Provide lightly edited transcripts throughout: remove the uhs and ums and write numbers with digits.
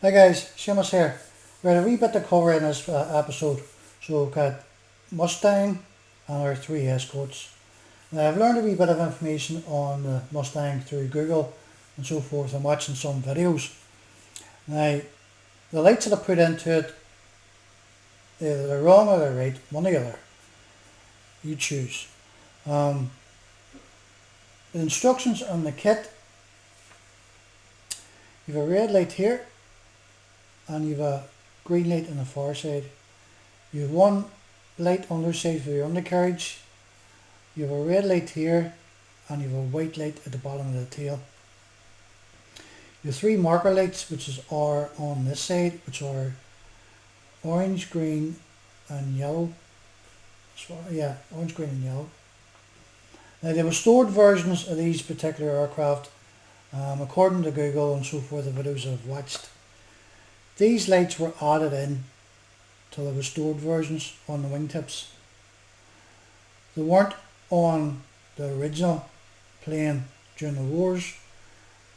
Hi guys, Seamus here. We had a wee bit to cover in this episode. So we've got Mustang and our three Escorts. Now I've learned a wee bit of information on the Mustang through Google and so forth and watching some videos. Now the lights that I put into it, either they're wrong or they're right, one or the other. You choose. The instructions on the kit, you have a red light here and you have a green light on the far side. You have one light underside for your undercarriage. You have a red light here and you have a white light at the bottom of the tail. You have three marker lights which are on this side, which are orange, green and yellow. So, yeah, orange, green and yellow. Now there were stored versions of these particular aircraft according to Google and so forth, the videos I've watched. These lights were added in to the restored versions on the wingtips. They weren't on the original plane during the wars,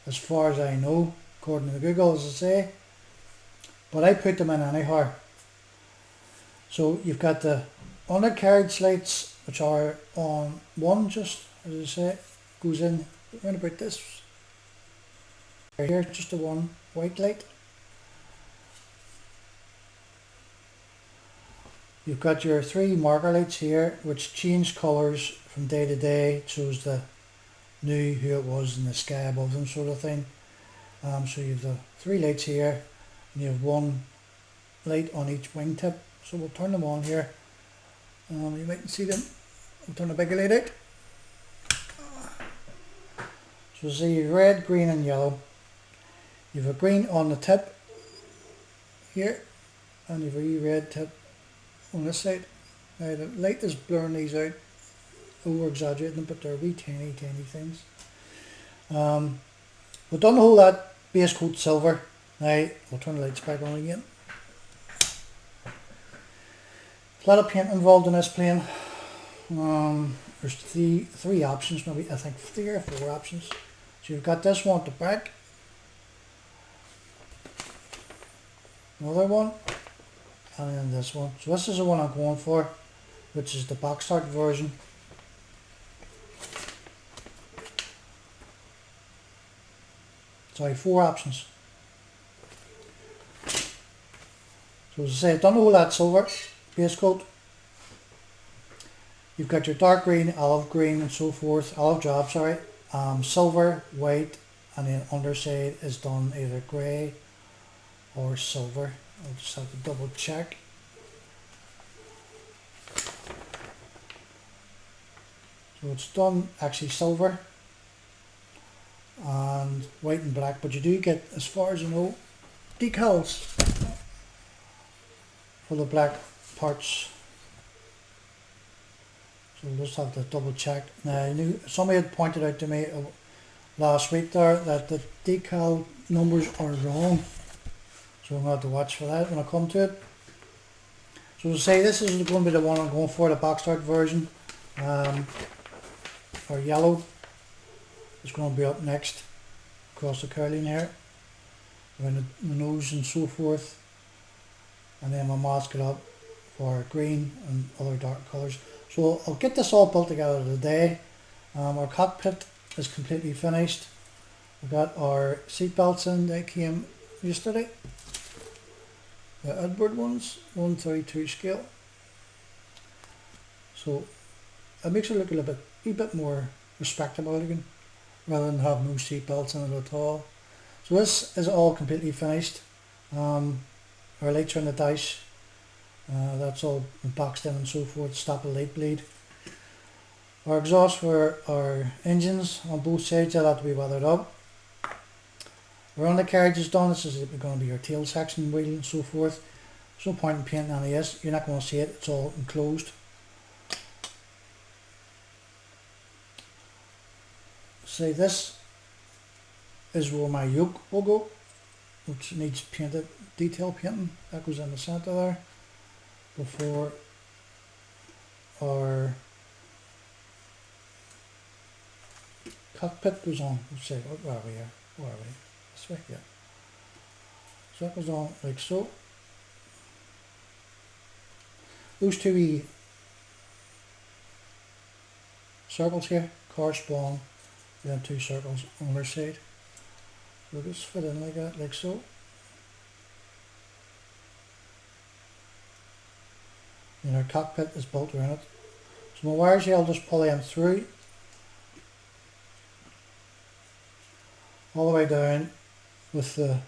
as far as I know, according to Google, as I say. But I put them in anyhow. So you've got the undercarriage lights, which are on one, just as I say, goes in around about this. Right here, just the one white light. You've got your three marker lights here, which change colours from day to day. It shows the knew who it was in the sky above them, sort of thing. So you have the three lights here, and you have one light on each wingtip. So we'll turn them on here. You mightn't see them. We'll turn the bigger light out. So see red, green, and yellow. You have a green on the tip here, and you have a wee red tip on this side. Now the light is blurring these out, over exaggerating them, but they're wee tiny things. We've done the whole that base coat silver. Now we'll turn the lights back on again. There's a lot of paint involved in this plane. There's three options, maybe I think 3 or 4 options. So you've got this one at the back, another one, and then this one. So this is the one I'm going for, which is the box start version. Sorry, 4 options. So as I say, I've done the whole lot silver base coat. You've got your dark green, olive green and so forth, olive drab, sorry, silver, white, and then underside is done either grey or silver. I'll just have to double check. So it's done actually silver and white and black, but you do get, as far as you know, decals for the black parts. So we'll just have to double check. Now I knew somebody had pointed out to me last week there that the decal numbers are wrong. So I'm going to have to watch for that when I come to it. So to say, this is going to be the one I'm going for, the box start version. Or yellow. It's going to be up next across the curling here, around the nose and so forth. And then we'll mask it up for green and other dark colours. So I'll get this all built together today. Our cockpit is completely finished. We've got our seat belts in, they came yesterday. The Edward ones, 132 scale. So it makes it look a bit more respectable looking, rather than have no seat belts in it at all. So this is all completely finished. Our lights are in the dash. That's all boxed in and so forth. Stop the light bleed. Our exhaust for our engines on both sides, they'll have to be weathered up. Our undercarriage is done. This is going to be your tail section, wheel and so forth. There's no point in painting any of this. You're not going to see it. It's all enclosed. Say this is where my yoke will go, which needs painted, detail painting. That goes in the centre there before our cockpit goes on. Let's see, where are we here? Where are we? This way, yeah. So that goes on like so. Those two wee circles here correspond to them two circles on their side. We'll just fit in like that, like so. And our cockpit is built around it. So my wires here, I'll just pull them through all the way down with the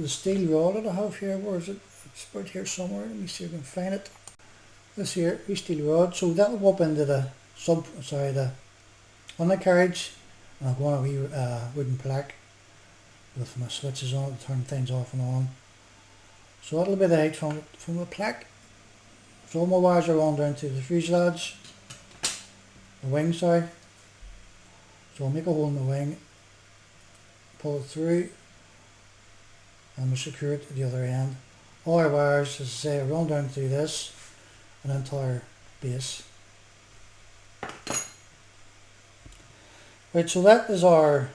steel rod that I have here. Where is it? It's about here somewhere. Let me see if I can find it. This here, wee steel rod. So that'll go up into the the undercarriage, and I've got a wee wooden plaque with my switches on it to turn things off and on. So that'll be the height from the plaque. So all my wires are on down to the fuselage, the wing side. So I'll make a hole in the wing, pull it through, and we'll secure it at the other end. All our wires, as I say, run down through this and into our base. Right, so that is our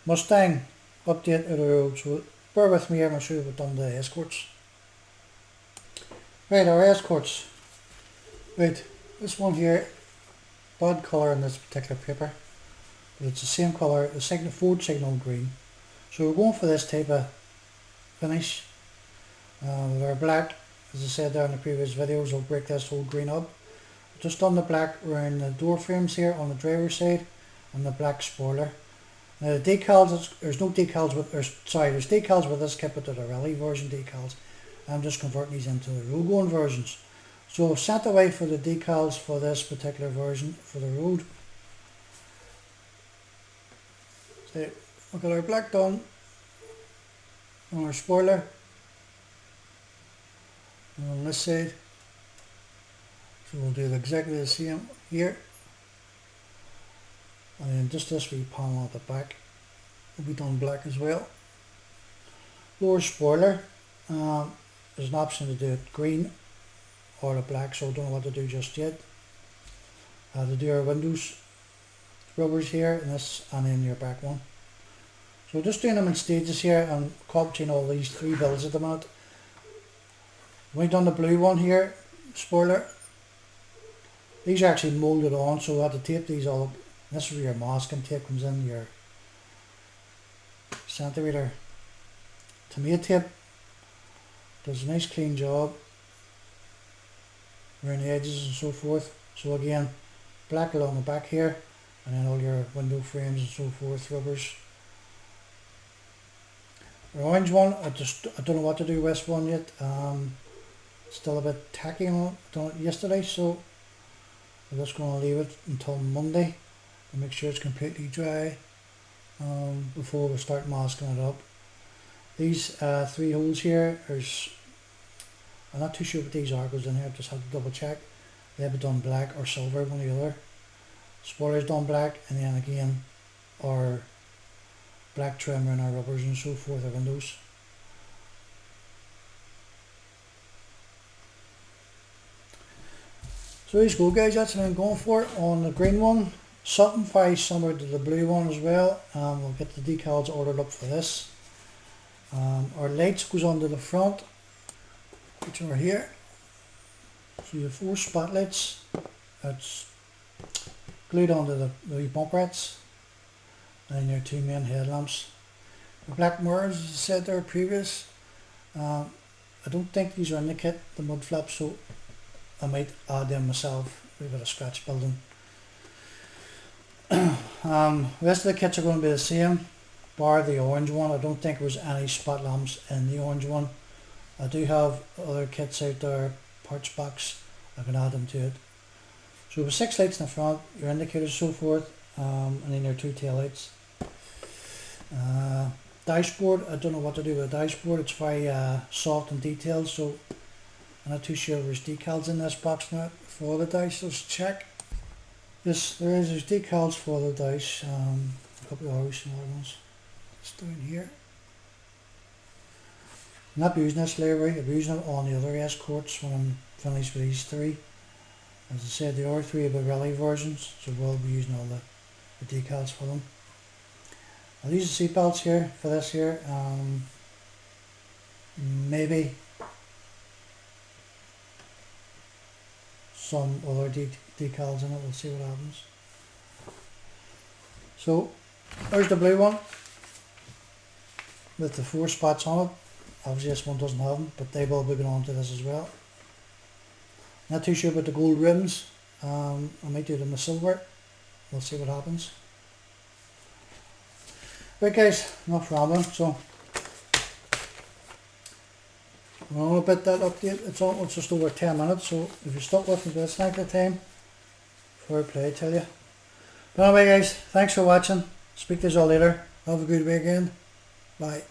Mustang update of the road. So bear with me here and I'll show you what we've done the Escorts. Right, our Escorts. Right, this one here, bad colour in this particular paper, but it's the same colour, the Ford signal green. So we're going for this type of finish. With our black, as I said there in the previous videos, we'll break this whole green up. Just on the black around the door frames here on the driver's side, and the black spoiler. Now the decals, there's no decals with, there's decals with this kit, but they're the rally version decals. I'm just converting these into the road going versions. So I've sent away for the decals for this particular version for the road. So we've got our black done on our spoiler, and on this side. So we'll do exactly the same here. And then just this wee panel at the back will be done black as well. Lower spoiler, there's an option to do it green or the black, so I don't know what to do just yet. To do our windows rubbers here, and this, and then your back one. So just doing them in stages here and copying all these three builds at the minute. We've done the blue one here, spoiler. These are actually moulded on, so I had to tape these all up. This is where your masking tape comes in, your centimeter tomato tape. Does a nice clean job around the edges and so forth. So again, black along the back here, and then all your window frames and so forth, rubbers. The orange one, I don't know what to do with this one yet. Still a bit tacky on it. Done it yesterday, so I'm just going to leave it until Monday and make sure it's completely dry before we start masking it up. These three holes here, I'm not too sure what these are, because in here I've just had to double check. They've been done black or silver, one or the other. Spoiler's done black, and then again our black trim around our rubbers and so forth, our windows. So there you go guys, that's what I'm going for on the green one. Something very similar to the blue one as well. We'll get the decals ordered up for this. Our lights goes onto the front, which are here. So you have 4 spotlights. That's glued onto the wee bumperettes. And your 2 main headlamps. The black mirrors, as I said there previous. I don't think these are in the kit, the mud flaps, so I might add them myself. We've got a scratch building. The rest of the kits are going to be the same, bar the orange one. I don't think there was any spot lamps in the orange one. I do have other kits out there, parts box, I can add them to it. So with 6 lights in the front, your indicators so forth, and then your 2 tail lights. Dashboard, I don't know what to do with the dashboard. It's very soft and detailed, so I'm not too sure there's decals in this box now for the dash. Let's check. Yes, there's decals for the dash, a couple of other smaller ones. It's down here. I'm not using this livery, I'm using it on the other Escorts when I'm finished with these 3. As I said, there are 3 of the rally versions, so we'll be using all the decals for them. I'll use the seat belts here for this here. Maybe some other decals in it. We'll see what happens. So there's the blue one with the 4 spots on it. Obviously this one doesn't have them, but they will be going on to this as well. Not too sure about the gold rims. I might do them with silver. We'll see what happens. Right guys, enough rambling. So we're on about that update. It's just over 10 minutes, so if you're stuck with me this length of time, fair play, I tell you. But anyway guys, thanks for watching. Speak to you all later. Have a good weekend. Bye.